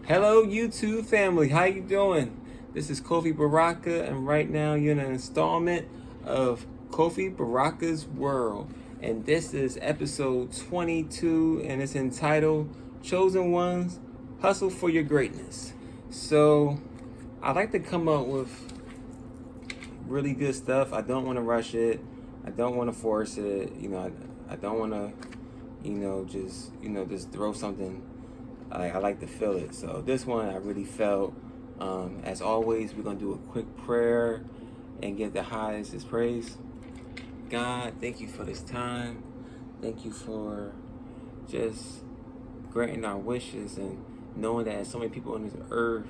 Hello YouTube family, how you doing? This is Kofi Baraka, and right now you're in an installment of Kofi Baraka's World. And this is episode 22, and it's entitled Chosen Ones, Hustle for Your Greatness. So I like to come up with really good stuff. I don't want to rush it. I don't want to force it. I don't want to, just throw something. I like to feel it. So this one I really felt. As always, we're going to do a quick prayer and give the highest his praise. God, thank you for this time. Thank you for just granting our wishes and knowing that so many people on this earth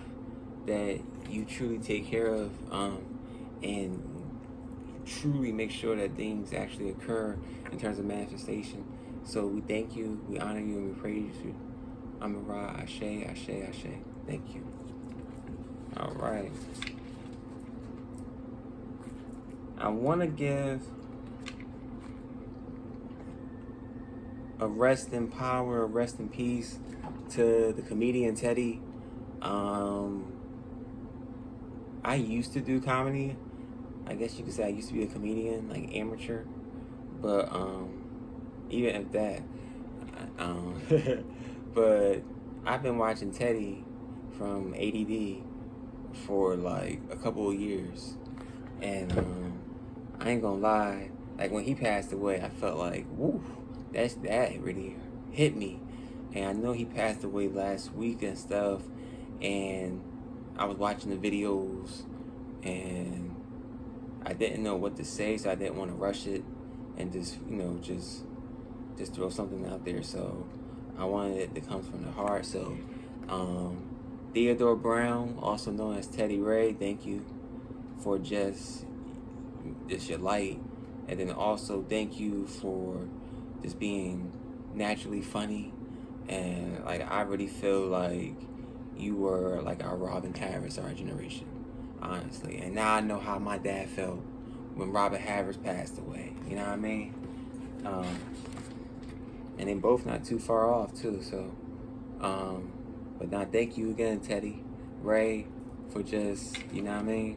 that you truly take care of, and truly make sure that things actually occur in terms of manifestation. So we thank you, we honor you, and we praise you. Ashe, Ashe, Ashe. Thank you. All right. I want to give a rest in power, a rest in peace to the comedian Teddy. I used to do comedy. I guess you could say I used to be a comedian, like amateur. But even at that, but I've been watching Teddy from ADD for like a couple of years, and I ain't gonna lie. Like when he passed away, I felt like, woo, that really hit me. And I know he passed away last week and stuff, and I was watching the videos, and I didn't know what to say, so I didn't want to rush it and just throw something out there. So I wanted it to come from the heart. So Theodore Brown, also known as Teddy Ray, thank you for just your light. And then also thank you for just being naturally funny. And like I really feel like you were like our Robin Harris, our generation, honestly. And now I know how my dad felt when Robin Harris passed away. You know what I mean? And they both not too far off too. So, but now thank you again, Teddy Ray, for just, you know what I mean,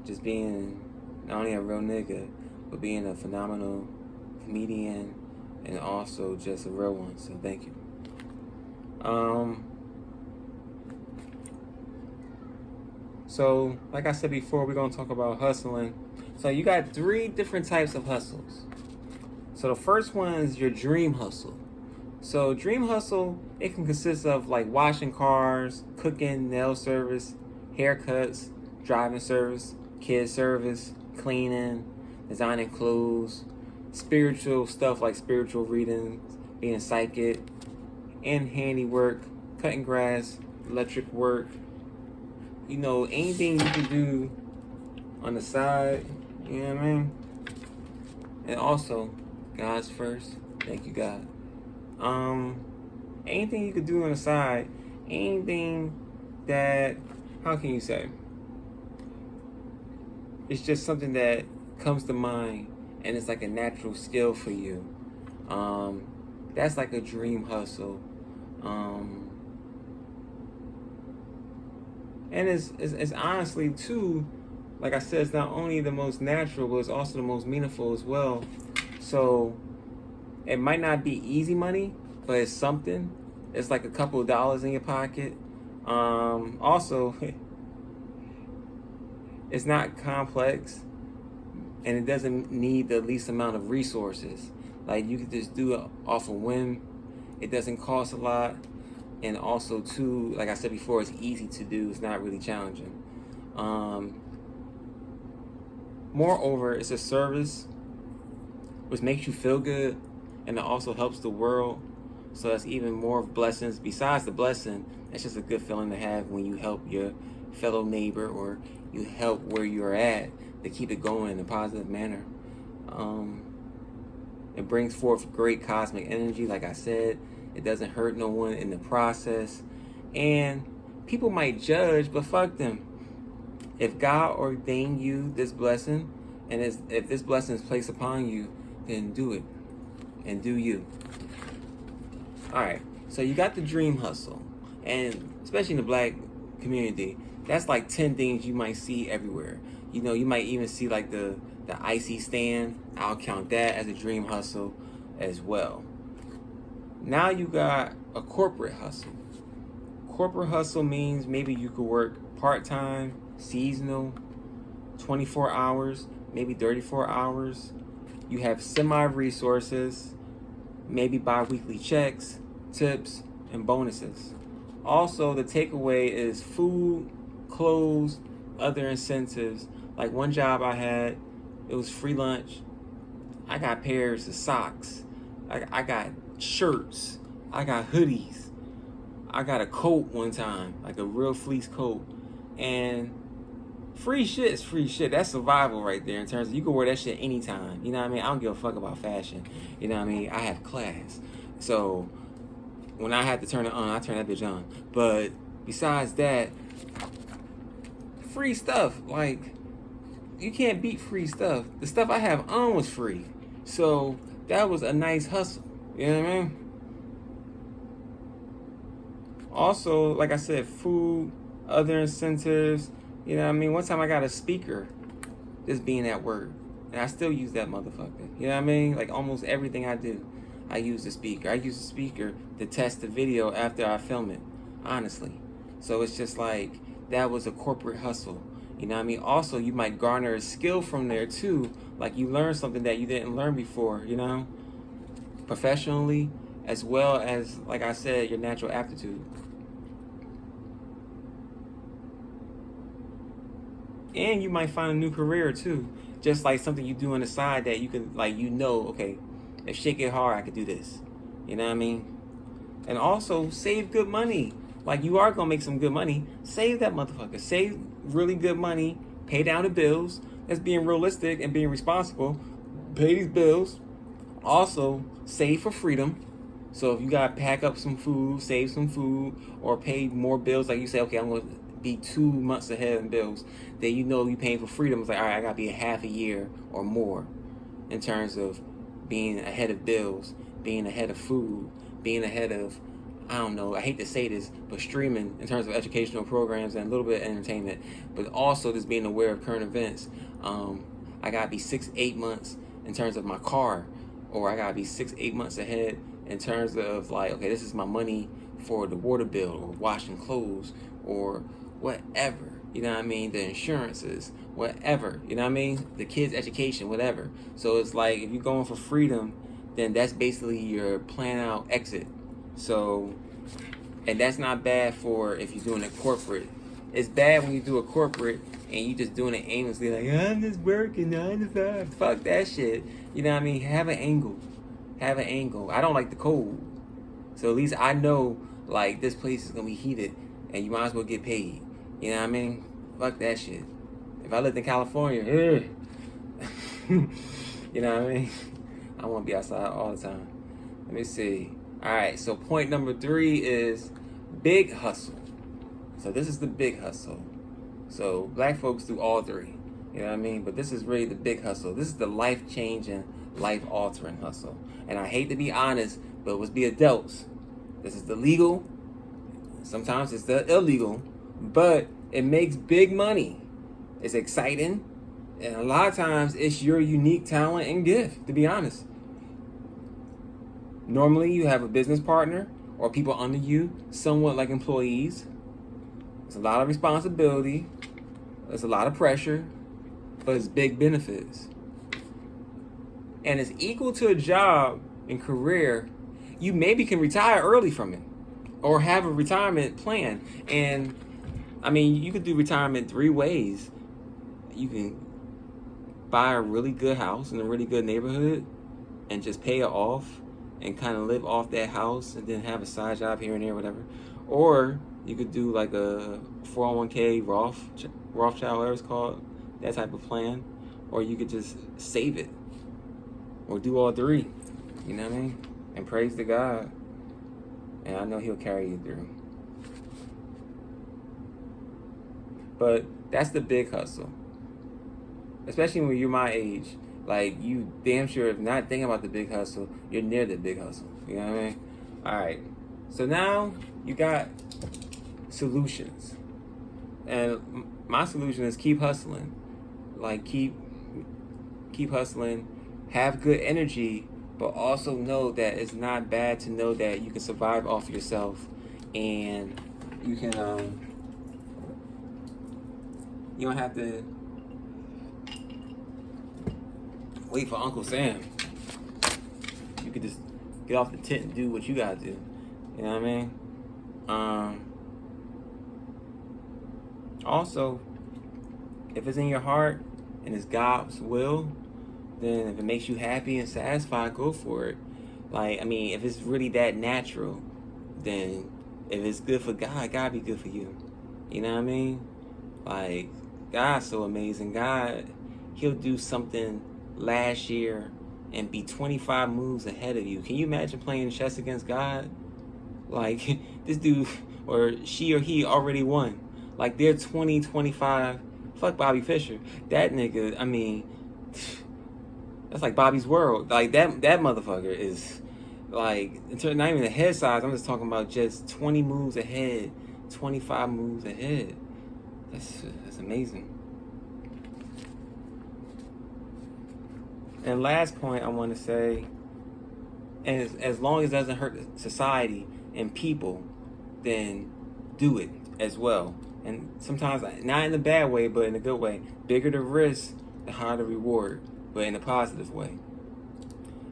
just being not only a real nigga, but being a phenomenal comedian and also just a real one. So thank you. So like I said before, we're gonna talk about hustling. So you got 3 different types of hustles. So the first one is your dream hustle. So dream hustle, it can consist of like washing cars, cooking, nail service, haircuts, driving service, kid service, cleaning, designing clothes, spiritual stuff like spiritual readings, being psychic, and handiwork, cutting grass, electric work. Anything you can do on the side, you know what I mean? And also, God's first. Thank you, God. Anything you could do on the side, anything that, how can you say? It's just something that comes to mind and it's like a natural skill for you. That's like a dream hustle. And it's honestly too, like I said, it's not only the most natural, but it's also the most meaningful as well. So it might not be easy money, but it's something. It's like a couple of dollars in your pocket. Also, it's not complex, and it doesn't need the least amount of resources. Like you could just do it off a whim. It doesn't cost a lot. And also too, like I said before, it's easy to do. It's not really challenging. Moreover, it's a service which makes you feel good, and it also helps the world. So that's even more blessings. Besides the blessing, it's just a good feeling to have when you help your fellow neighbor or you help where you're at to keep it going in a positive manner. It brings forth great cosmic energy, like I said. It doesn't hurt no one in the process. And people might judge, but fuck them. If God ordained you this blessing, and if this blessing is placed upon you, then do it. And do you. Alright, so you got the dream hustle. And especially in the black community, that's like 10 things you might see everywhere. You know, you might even see like the icy stand. I'll count that as a dream hustle as well. Now you got a corporate hustle. Corporate hustle means maybe you could work part-time, seasonal, 24 hours, maybe 34 hours. You have semi-resources, maybe bi-weekly checks, tips, and bonuses. Also, the takeaway is food, clothes, other incentives. Like one job I had, it was free lunch. I got pairs of socks. I got shirts. I got hoodies. I got a coat one time, like a real fleece coat. And free shit is free shit. That's survival right there in terms of you can wear that shit anytime. You know what I mean? I don't give a fuck about fashion. You know what I mean? I have class. So when I had to turn it on, I turn that bitch on. But besides that, free stuff. Like, you can't beat free stuff. The stuff I have on was free. So that was a nice hustle. You know what I mean? Also, like I said, food, other incentives. You know what I mean? One time I got a speaker just being at work. And I still use that motherfucker. You know what I mean? Like almost everything I do, I use the speaker. I use the speaker to test the video after I film it, honestly. So it's just like, that was a corporate hustle. You know what I mean? Also, you might garner a skill from there too. Like you learn something that you didn't learn before, you know? Professionally, as well as, like I said, your natural aptitude. And you might find a new career too. Just like something you do on the side that you can, like, you know, okay, if shit get hard, I could do this. You know what I mean? And also, save good money. Like, you are gonna make some good money. Save that motherfucker. Save really good money. Pay down the bills. That's being realistic and being responsible. Pay these bills. Also, save for freedom. So if you gotta pack up some food, save some food, or pay more bills, like you say, okay, I'm gonna be 2 months ahead in bills, then you know you're paying for freedom. It's like, all right, I gotta be a half a year or more in terms of being ahead of bills, being ahead of food, being ahead of, I don't know, I hate to say this, but streaming in terms of educational programs and a little bit of entertainment, but also just being aware of current events. I gotta be 6-8 months in terms of my car, or I gotta be 6-8 months ahead in terms of like, okay, this is my money for the water bill or washing clothes or whatever. You know what I mean? The insurances, whatever. You know what I mean? The kids' education, whatever. So it's like, if you're going for freedom, then that's basically your plan out exit. So, and that's not bad for if you're doing a corporate. It's bad when you do a corporate and you just doing it aimlessly, like, I'm just working 9 to 5. Fuck that shit. You know what I mean? Have an angle. Have an angle. I don't like the cold. So at least I know, like, this place is going to be heated and you might as well get paid. You know what I mean? Fuck that shit. If I lived in California, you know what I mean? I want to be outside all the time. Let me see. All right, so point number 3 is big hustle. So this is the big hustle. So black folks do all 3. You know what I mean? But this is really the big hustle. This is the life-changing, life-altering hustle. And I hate to be honest, but let's be adults. This is the legal. Sometimes it's the illegal. But it makes big money. It's exciting. And a lot of times it's your unique talent and gift, to be honest. Normally you have a business partner or people under you, somewhat like employees. It's a lot of responsibility. There's a lot of pressure, but it's big benefits. And it's equal to a job and career. You maybe can retire early from it or have a retirement plan. And I mean, you could do retirement 3 ways. You can buy a really good house in a really good neighborhood and just pay it off and kind of live off that house and then have a side job here and there, whatever. Or you could do like a 401k Rothschild, whatever it's called, that type of plan. Or you could just save it or do all 3, you know what I mean? And praise to God. And I know he'll carry you through. But that's the big hustle. Especially when you're my age. Like, you damn sure, if not thinking about the big hustle, you're near the big hustle. You know what I mean? All right. So now you got solutions. And my solution is keep hustling. Like keep hustling, have good energy, but also know that it's not bad to know that you can survive off yourself, and you can you don't have to wait for Uncle Sam. You could just get off the tent and do what you gotta do. You know what I mean? Also, if it's in your heart and it's God's will, then if it makes you happy and satisfied, go for it. Like, I mean, if it's really that natural, then if it's good for God, God be good for you. You know what I mean? Like, God's so amazing. God, He'll do something last year and be 25 moves ahead of you. Can you imagine playing chess against God? Like, this dude or she or he already won. Like, they're 20, 25. Fuck Bobby Fischer. That nigga, I mean, that's like Bobby's world. Like, that motherfucker is, like, not even the head size. I'm just talking about just 20 moves ahead, 25 moves ahead. That's amazing. And last point I want to say, and as long as it doesn't hurt society and people, then do it as well. And sometimes, not in a bad way, but in a good way. Bigger the risk, the higher the reward, but in a positive way.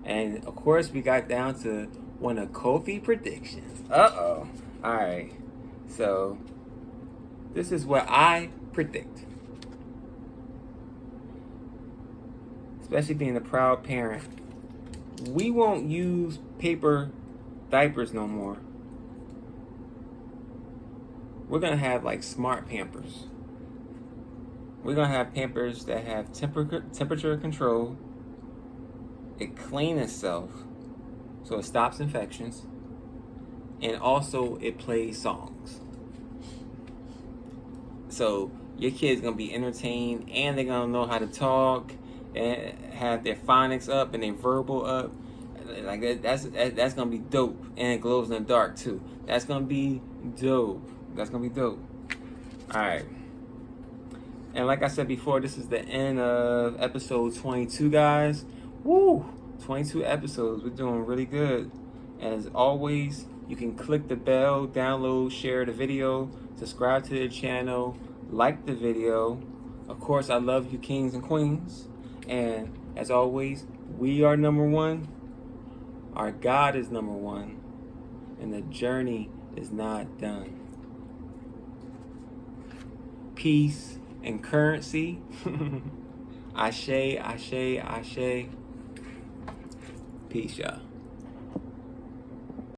And of course, we got down to one of Kofi predictions. All right. So, this is what I predict. Especially being a proud parent. We won't use paper diapers no more. We're going to have like smart Pampers. We're going to have Pampers that have temperature control. It cleans itself, so it stops infections. And also it plays songs. So your kid's going to be entertained, and they're going to know how to talk and have their phonics up and their verbal up. Like that's going to be dope. And it glows in the dark too. That's going to be dope. That's going to be dope. All right. And like I said before, this is the end of episode 22, guys. Woo! 22 episodes. We're doing really good. And as always, you can click the bell, download, share the video, subscribe to the channel, like the video. Of course, I love you kings and queens. And as always, we are number one. Our God is number one. And the journey is not done. Peace and currency. Ashe, Ashe, Ashe. Peace, y'all.